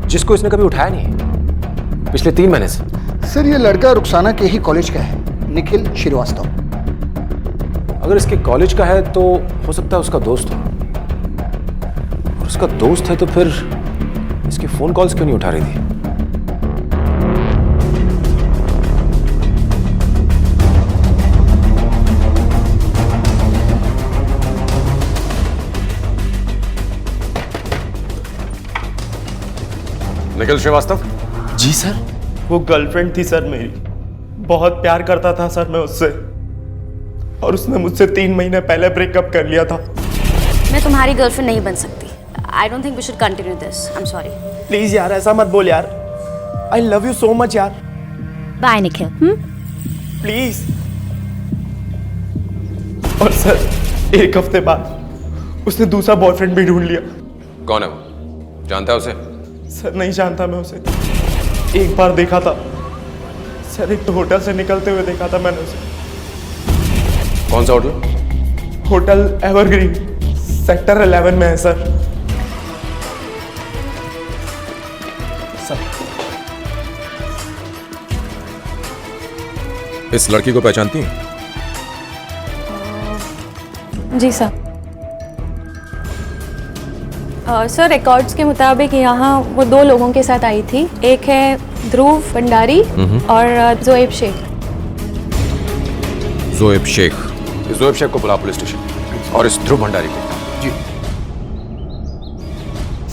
जिसको इसने कभी उठाया नहीं है पिछले 3 महीने से। सर ये लड़का रुखसाना के ही कॉलेज का है, निखिल श्रीवास्तव। अगर इसके कॉलेज का है तो हो सकता है उसका दोस्त हो, और उसका दोस्त है तो फिर इसकी फोन कॉल्स क्यों नहीं उठा रही थी? निखिल श्रीवास्तव? जी सर। वो गर्लफ्रेंड थी सर मेरी, बहुत प्यार करता था सर मैं उससे, और उसने मुझसे 3 महीने पहले ब्रेकअप कर लिया था। मैं तुम्हारी गर्लफ्रेंड नहीं बन सकती। I don't think we should continue this. I am sorry. Please यार ऐसा मत बोल यार, I love you so much यार। बाय निखिल। प्लीज। और सर 1 हफ्ते बाद उसने दूसरा बॉयफ्रेंड भी ढूंढ लिया। कौन है वो? जानता है उसे? सर नहीं जानता मैं उसे, एक बार देखा था सर, एक तो होटल से निकलते हुए देखा था मैंने उसे। कौन सा होटल? होटल एवरग्रीन, सेक्टर 11 में है सर। इस लड़की को पहचानती हैं? जी सर। सर रिकॉर्ड्स के मुताबिक यहाँ वो 2 लोगों के साथ आई थी, एक है ध्रुव भंडारी और जोएब शेख। जोएब शेख? इस जोएब शेख को बुला पुलिस स्टेशन, और इस ध्रुव भंडारी को। जी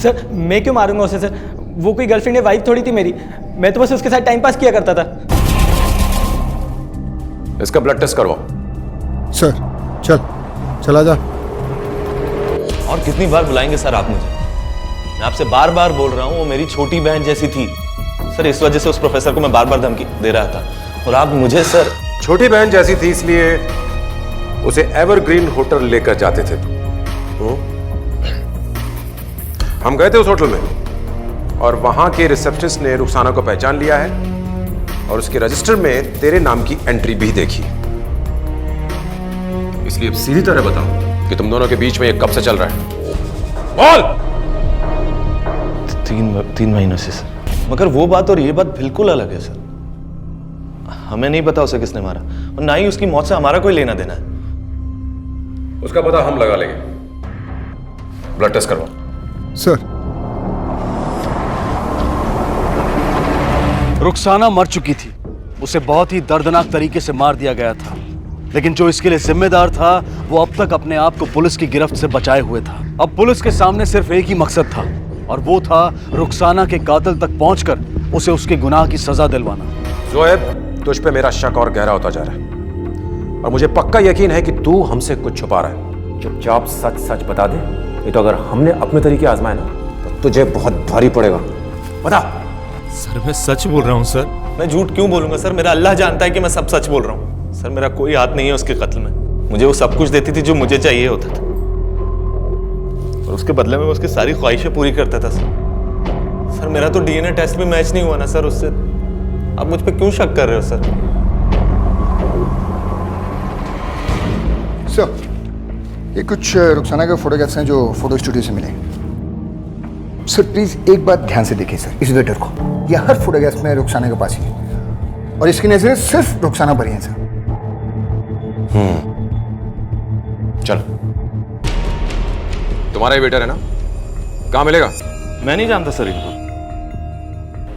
सर। मैं क्यों मारूंगा उसे सर, वो कोई गर्लफ्रेंड या वाइफ थोड़ी थी मेरी, मैं तो बस उसके साथ टाइम पास किया करता था। इसका ब्लड टेस्ट करवाओ। सर चला जा। और कितनी बार बुलाएंगे सर आप मुझे? मैं आपसे बार बार बोल रहा हूं, वो मेरी छोटी बहन जैसी थी सर, इस वजह से उस प्रोफेसर को मैं बार बार धमकी दे रहा था, और आप मुझे सर। छोटी बहन जैसी थी इसलिए उसे एवरग्रीन होटल लेकर जाते थे। हम गए थे उस होटल में, और वहां के रिसेप्शनिस्ट ने रुखसाना को पहचान लिया है, और उसके रजिस्टर में तेरे नाम की एंट्री भी देखी। इसलिए अब सीधी तरह बताओ कि तुम दोनों के बीच में ये कब से चल रहा है? बोल। 3 महीनों से सर। मगर वो बात और ये बात बिल्कुल अलग है सर। हमें नहीं पता उसे किसने मारा, और ना ही उसकी मौत से हमारा कोई लेना देना है। उसका पता हम लगा लेंगे। ब्लड टेस्ट करवाओ। सर। रुखसाना मर चुकी थी, उसे बहुत ही दर्दनाक तरीके से मार दिया गया था, लेकिन जो इसके लिए जिम्मेदार था वो अब तक अपने आप को पुलिस की गिरफ्त से बचाए हुए था। अब पुलिस के सामने सिर्फ एक ही मकसद था, और वो था रुखसाना के कातिल तक पहुंचकर उसे उसके गुनाह की सजा दिलवाना। जोएब, तुझ पे मेरा शक और गहरा होता जा रहा है, और मुझे पक्का यकीन है कि तू हमसे कुछ छुपा रहा है। चुपचाप सच सच बता दे, नहीं तो अगर हमने अपने तरीके आजमाए ना तो तुझे बहुत भारी पड़ेगा। बता। सर मैं सच बोल रहा हूँ सर। मैं झूठ क्यों बोलूंगा सर, मेरा अल्लाह जानता है कि मैं सब सच बोल रहा हूँ सर। मेरा कोई हाथ नहीं है उसके कत्ल में, मुझे वो सब कुछ देती थी जो मुझे चाहिए होता था, और उसके बदले में मैं उसकी सारी ख्वाहिशें पूरी करता था सर। सर मेरा तो डीएनए टेस्ट भी मैच नहीं हुआ ना सर उससे, आप मुझ पे क्यों शक कर रहे हो सर? सर ये कुछ रुखसाना के फोटोग्राफ्स हैं जो फोटो स्टूडियो से मिले। सर प्लीज एक बात ध्यान से देखिए सर, इस वेटर को, यह हर फोटोग्राफ में रुखसाना के पास ही है, और इसकी नजरें सिर्फ रुखसाना पर ही हैं सर। चल, तुम्हारा ही वेटर है ना, कहाँ मिलेगा? मैं नहीं जानता सर इनको,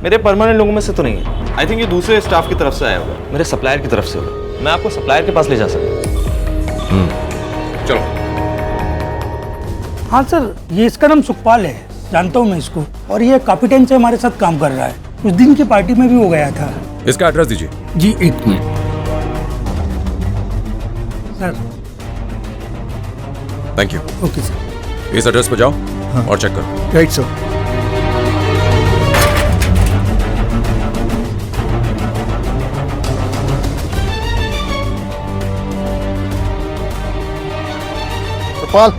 मेरे परमानेंट लोगों में से तो नहीं है। आई थिंक ये दूसरे स्टाफ की तरफ से आया होगा, मेरे सप्लायर की तरफ से होगा। मैं आपको सप्लायर के पास ले जा सकता हूँ। चलो। हाँ सर, ये इसका नाम सुखपाल है, जानता हूँ मैं इसको, और ये काफी टाइम से हमारे साथ काम कर रहा है। उस दिन की पार्टी में भी वो गया था। इसका एड्रेस दीजिए। जी 1 minute sir. Thank you. Okay sir. इस एड्रेस पर जाओ और चेक करो। Right sir. Sukhpal,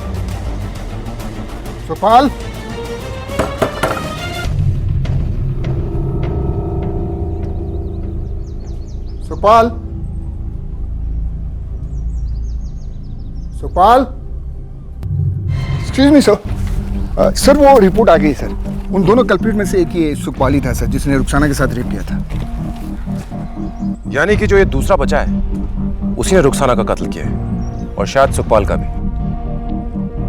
Sukhpal, Sukhpal, Sukhpal, excuse me sir, sir वो रिपोर्ट आ गई सर। उन दोनों कल्प्रिट में से एक ये सुखपाल ही था सर, जिसने रुखसाना के साथ रेप किया था। यानी कि जो ये दूसरा बचा है उसी ने रुखसाना का कत्ल किया है और शायद सुखपाल का भी।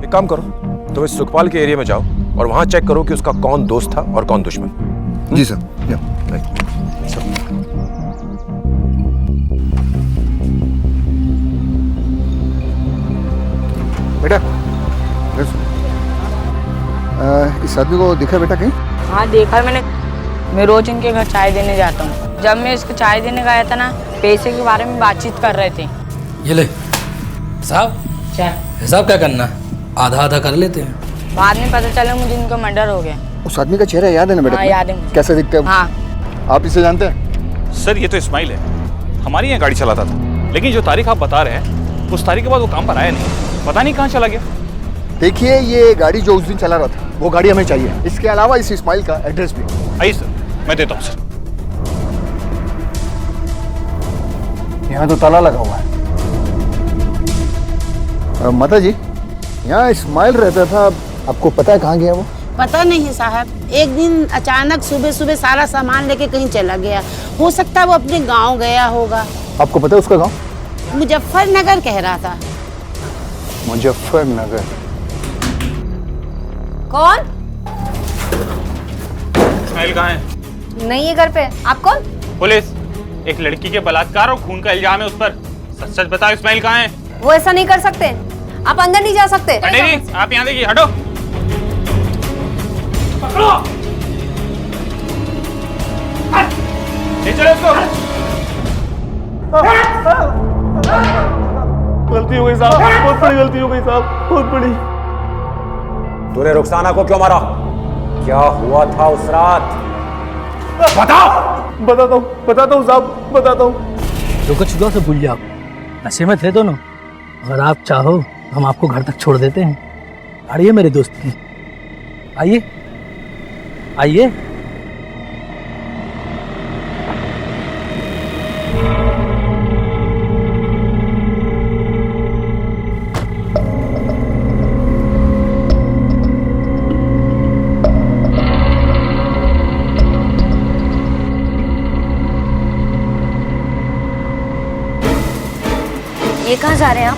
एक काम करो, तुम इस सुखपाल के एरिया में जाओ और वहां चेक करो कि उसका कौन दोस्त था और कौन दुश्मन। जी सर। बेटा इस आदमी को देखा बेटा कहीं? हाँ देखा मैंने, मैं रोज इनके घर चाय देने जाता हूँ। जब मैं इसको चाय देने गया था ना, पैसे के बारे में बातचीत कर रहे थे। ये ले साहब, क्या हिसाब क्या करना, आधा आधा कर लेते हैं। बाद में पता चला मुझे इनका मर्डर हो गया। उस आदमी का चेहरा याद है ना बेटा? हाँ याद है मुझे। कैसे दिखता है? हाँ। आप इसे जानते हैं? सर ये तो इस्माइल है, हमारी यहाँ गाड़ी चलाता था, लेकिन जो तारीख आप बता रहे हैं उस तारीख के बाद वो काम पर आया नहीं, पता नहीं कहाँ चला गया। देखिए ये गाड़ी जो उस दिन चला रहा था वो गाड़ी हमें चाहिए। इसके अलावा इस इस्माइल का एड्रेस भी। आइए सर, मैं देता हूँ सर। यहाँ तो ताला लगा हुआ है। माता जी, यहाँ इस्माइल रहता था, आपको पता है कहाँ गया वो? पता नहीं साहब, एक दिन अचानक सुबह सुबह सारा सामान लेके कहीं चला गया। हो सकता है वो अपने गांव गया होगा। आपको पता है उसका गांव? मुजफ्फरनगर कह रहा था। मुजफ्फरनगर? कौन? इस्माइल कहाँ है? नहीं है घर पे। आप कौन? पुलिस। एक लड़की के बलात्कार और खून का इल्जाम है उस पर। सच सच बताओ इस्माइल कहाँ है? वो ऐसा नहीं कर सकते, आप अंदर नहीं जा सकते। नहीं, आप यहाँ देखिए, हटो। पकड़ो, ले चलो इसको। गलती हो गई साहब, बहुत बड़ी गलती हो गई साहब, बहुत बड़ी। तूने रुखसाना को क्यों मारा? क्या हुआ था उस रात? बताता हूँ साहब, बताता हूँ। जो कुछ हुआ से भूल जाओ, नशे में थे दोनों। अगर आप चाहो हम आपको घर तक छोड़ देते हैं। आइए मेरे दोस्त की, आइए आइए। ये कहाँ जा रहे हैं आप?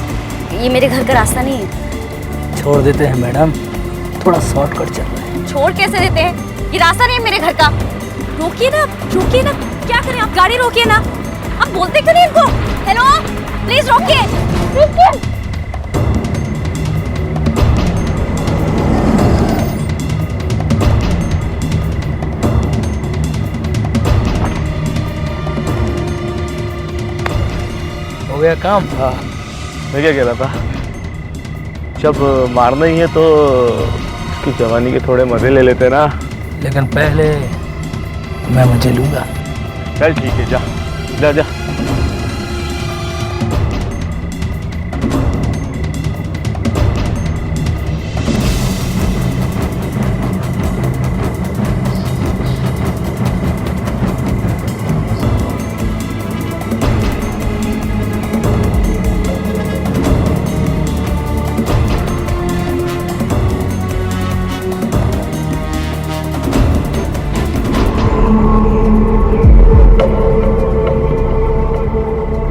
ये मेरे घर का रास्ता नहीं है। छोड़ देते हैं मैडम, थोड़ा शॉर्टकट चल रहा है। छोड़ कैसे देते हैं? ये रास्ता नहीं है मेरे घर का। रोकिए ना, रोकिए ना। क्या करें आप? गाड़ी रोकिए ना। आप बोलते क्यों नहीं इनको? हेलो, प्लीज रोकिए, रोकिए। हो गया काम? हाँ, मैं क्या कह रहा था, जब मारना ही है तो उसकी जवानी के थोड़े मजे ले लेते ना। लेकिन पहले मैं मजे लूंगा। चल ठीक है, जा जा जा।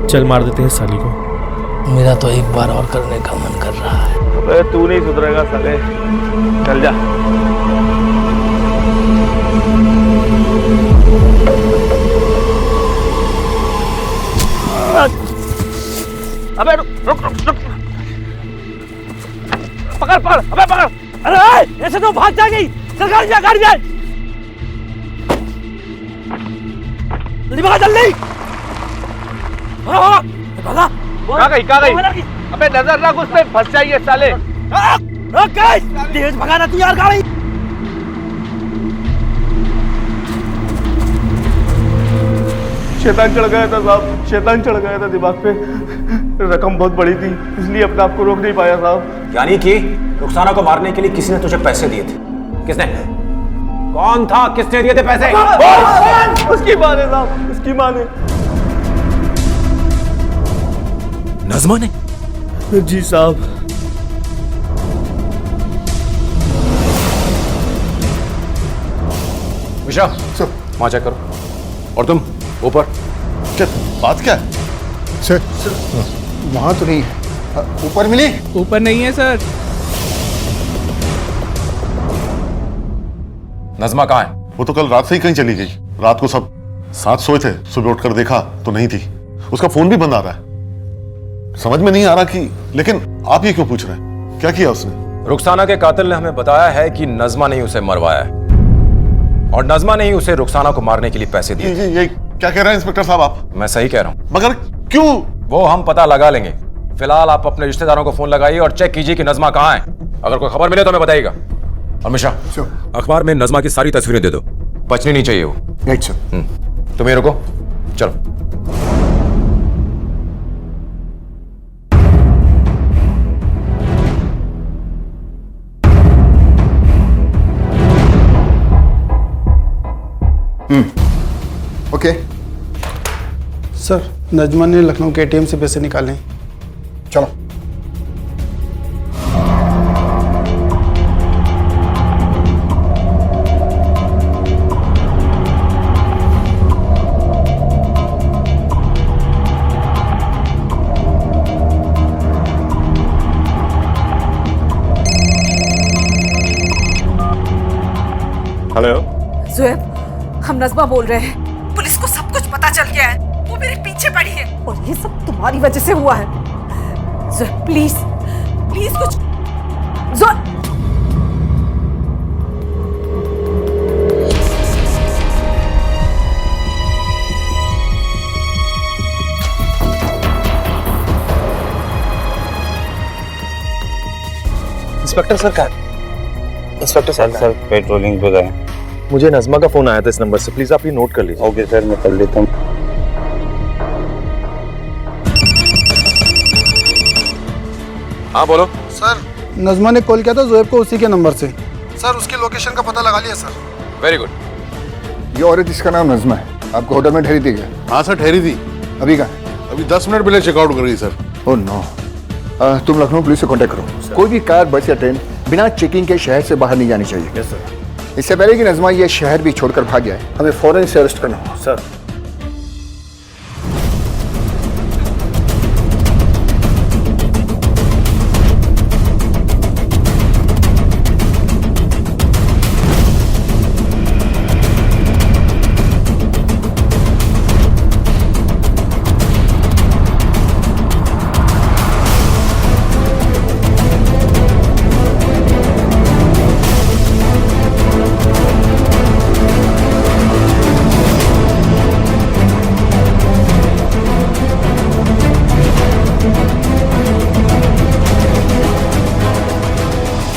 चल मार देते हैं साली को। मेरा तो एक बार और करने का मन कर रहा है। अबे तू नहीं सुधरेगा साले, चल जा। अबे रुक रुक रुक रुक, पकड़ पकड़, अबे पकड़। अरे ऐसे तो भाग जाएगी। चल गाड़ी जा, गाड़ी जा, जल्दी भगा, जल्दी भागा। कहाँ गई? अबे नजर रख उस पे, फंस जाइए साले। तेज भगाना तू यार गाड़ी। शैतान चढ़ गया था साहब, शैतान चढ़ गया था दिमाग पे। रकम बहुत बड़ी थी, इसलिए अपने आप को रोक नहीं पाया साहब। यानी कि रुखसाना को मारने के लिए किसी ने तुझे पैसे दिए थे? किसने? कौन था? किसने दिए थे पैसे? उसकी माँ ने साहब, उसकी माँ ने। नज़मा ने? जी साहब। मिश्रा वहां चेक करो। और तुम ऊपर। क्या बात क्या है? सर वहां तो नहीं है। ऊपर मिली? ऊपर नहीं है सर। नज़मा कहाँ है? वो तो कल रात से ही कहीं चली गई। रात को सब साथ सोए थे, सुबह उठकर देखा तो नहीं थी। उसका फोन भी बंद आ रहा है। समझ में नहीं आ रहा कि, लेकिन आप ये क्यों पूछ रहे हैं? क्या किया उसने? रुखसाना के कातिल ने हमें बताया है कि नज़मा ने उसे मरवाया है और नज़मा ने ही उसे रुखसाना को मारने के लिए पैसे दिए। ये क्या कह रहे हैं इंस्पेक्टर साहब आप? मैं सही कह रहा हूँ। मगर क्यों? वो हम पता लगा लेंगे। फिलहाल आप अपने रिश्तेदारों को फोन लगाइए और चेक कीजिए कि नज़मा कहाँ है। अगर कोई खबर मिले तो हमें बताइएगा। और मिश्रा अखबार में नज़मा की सारी तस्वीरें दे दो, बचनी नहीं चाहिए वो। Right sir. तुम ये रुको, चलो। ओके। सर नजमा ने लखनऊ के एटीएम से पैसे निकाले। चलो। हेलो ज़ुएब, हम नज़मा बोल रहे हैं। पुलिस को सब कुछ पता चल गया है। वो मेरे पीछे पड़ी है और ये सब तुम्हारी वजह से हुआ है। ज़ुएब प्लीज प्लीज कुछ। ज़ुएब इंस्पेक्टर सर कहाँ? इंस्पेक्टर सर पेट्रोलिंग पे गए। मुझे नज़मा का फोन आया था इस नंबर से, प्लीज आप ये नोट कर लीजिए। ओके सर, मैं कर लेता हूँ। हाँ बोलो। सर नजमा ने कॉल किया था ज़ुएब को उसी के नंबर से। सर उसकी लोकेशन का पता लगा लिया सर। Very good. ये औरत जिसका नाम नज़मा है आपको होटल में ठहरी थी क्या? हाँ सर ठहरी थी। अभी कहाँ? अभी 10 मिनट पहले चेकआउट कर गई सर। Oh no. तुम लखनऊ पुलिस से कांटेक्ट करो। कोई भी कार, बस या ट्रेन बिना चेकिंग के शहर से बाहर नहीं जानी चाहिए। Yes sir. इससे पहले कि नज़मा ये शहर भी छोड़कर भाग जाए, हमें फौरन से अरेस्ट करना होगा। सर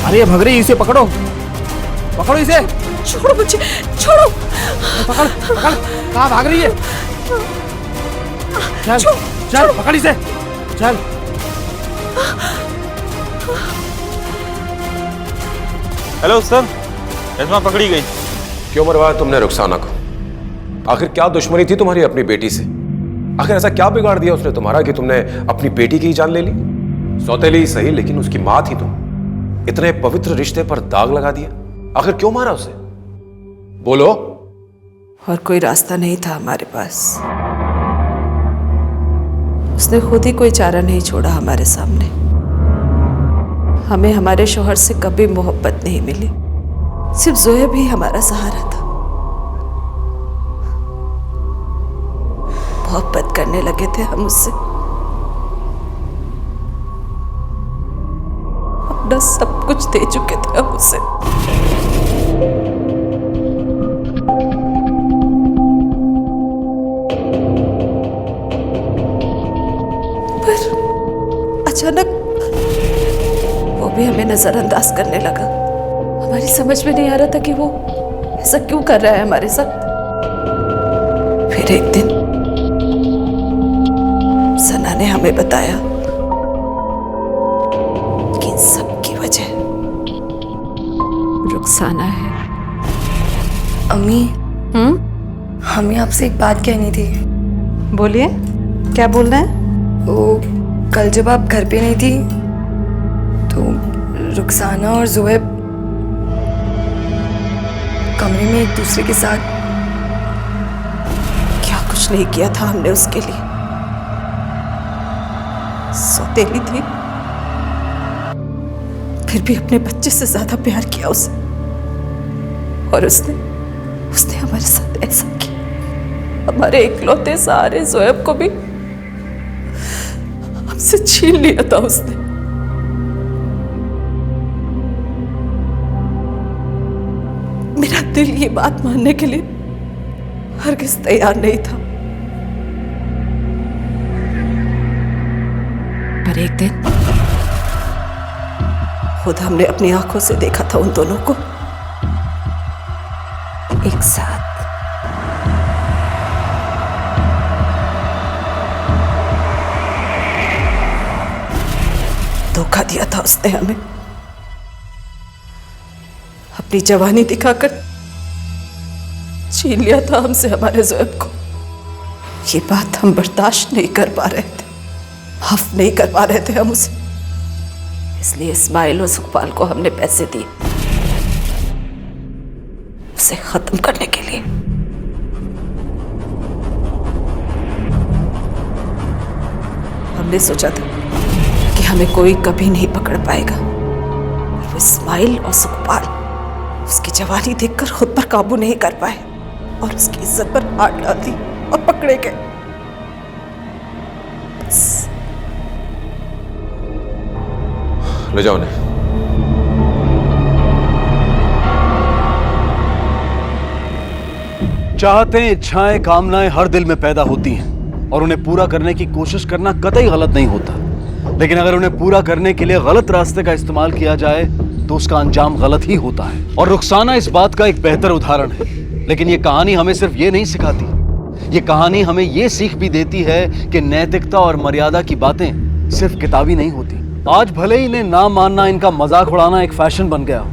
अरे भाग रही, इसे पकड़ो, पकड़ो इसे। छोड़ो मुझे, छोड़ो। पकड़ पकड़, कहाँ भाग रही है? चल चल पकड़ इसे, चल। हेलो सर, नज़मा पकड़ी गई। क्यों मरवाया तुमने रुखसाना को? आखिर क्या दुश्मनी थी तुम्हारी अपनी बेटी से? आखिर ऐसा क्या बिगाड़ दिया उसने तुम्हारा कि तुमने अपनी बेटी की जान ले ली? सौतेली ही सही, लेकिन उसकी मां थी तुम। इतने पवित्र रिश्ते पर दाग लगा दिया। आखिर क्यों मारा उसे? बोलो। और कोई रास्ता नहीं था हमारे पास। उसने खुद ही कोई चारा नहीं छोड़ा हमारे सामने। हमें हमारे शौहर से कभी मोहब्बत नहीं मिली, सिर्फ ज़ुएब ही हमारा सहारा था। मोहब्बत करने लगे थे हम उससे। अपना सब कुछ दे चुके थे हम उसे। पर अचानक वो भी हमें नजरअंदाज करने लगा। हमारी समझ में नहीं आ रहा था कि वो ऐसा क्यों कर रहा है हमारे साथ। फिर एक दिन सना ने हमें बताया कि इन सब की वजह रुखसाना है। अम्मी, हमें आपसे एक बात कहनी थी। बोलिए, क्या बोलना है? वो कल जब आप घर पे नहीं थी तो रुखसाना और ज़ुएब कमरे में एक दूसरे के साथ क्या कुछ नहीं किया था हमने उसके लिए। सौतेली थी, फिर भी अपने बच्चे से ज्यादा प्यार किया उसे। और उसने हमारे साथ ऐसा किया। हमारे इकलौते सहारे ज़ोएब को भी हमसे छीन लिया था उसने। मेरा दिल ये बात मानने के लिए हरगिज तैयार नहीं था, पर एक दिन खुद हमने अपनी आंखों से देखा था उन दोनों को एक साथ। धोखा दिया था उसने हमें, अपनी जवानी दिखाकर छीन लिया था हमसे हमारे ज़ोएब को। ये बात हम बर्दाश्त नहीं कर पा रहे थे, माफ नहीं कर पा रहे थे हम उसे। इसलिए इस्माइल और सुखपाल को हमने पैसे दिए उसे खत्म करने के लिए। हमने सोचा था कि हमें कोई कभी नहीं पकड़ पाएगा, और वो इस्माइल और सुखपाल उसकी जवानी देखकर खुद पर काबू नहीं कर पाए और उसकी इज्जत पर हाथ डाल दी और पकड़े गए। ले जाओ उन्हें। चाहते, इच्छाएं, कामनाएं हर दिल में पैदा होती हैं और उन्हें पूरा करने की कोशिश करना कतई गलत नहीं होता, लेकिन अगर उन्हें पूरा करने के लिए गलत रास्ते का इस्तेमाल किया जाए तो उसका अंजाम गलत ही होता है। और रुखसाना इस बात का एक बेहतर उदाहरण है। लेकिन ये कहानी हमें सिर्फ ये नहीं सिखाती, ये कहानी हमें ये सीख भी देती है कि नैतिकता और मर्यादा की बातें सिर्फ किताबी नहीं होती। आज भले ही इन्हें ना मानना, इनका मजाक उड़ाना एक फैशन बन गया हो,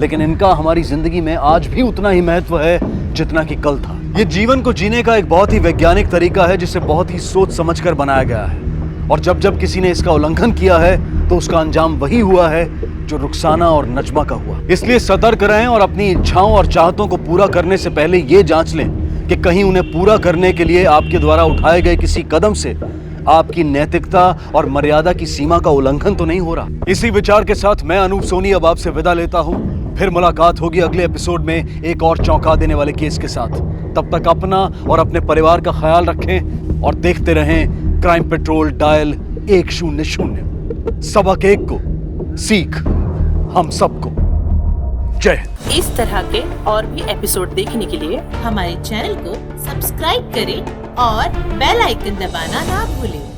लेकिन इनका हमारी जिंदगी में आज भी उतना ही महत्व है जितना कि कल था। ये जीवन को जीने का एक बहुत ही वैज्ञानिक तरीका है जिसे बहुत ही सोच समझकर बनाया गया है, और जब जब किसी ने इसका उल्लंघन किया है तो उसका अंजाम वही हुआ है जो रुखसाना और नजमा का हुआ। इसलिए सतर्क रहें और अपनी इच्छाओं और चाहतों को पूरा करने से पहले ये जांच लें कि कहीं उन्हें पूरा करने के लिए आपके द्वारा उठाए गए किसी कदम से आपकी नैतिकता और मर्यादा की सीमा का उल्लंघन तो नहीं हो रहा। इसी विचार के साथ मैं अनूप सोनी अब आपसे विदा लेता हूं। फिर मुलाकात होगी अगले एपिसोड में एक और चौंका देने वाले केस के साथ। तब तक अपना और अपने परिवार का ख्याल रखें और देखते रहें क्राइम पेट्रोल डायल 100। सबक एक को, सीख हम सबको। जय हिंद। इस तरह के और भी एपिसोड देखने के लिए हमारे चैनल को सब्सक्राइब करें और बेल आइकन दबाना ना भूलें।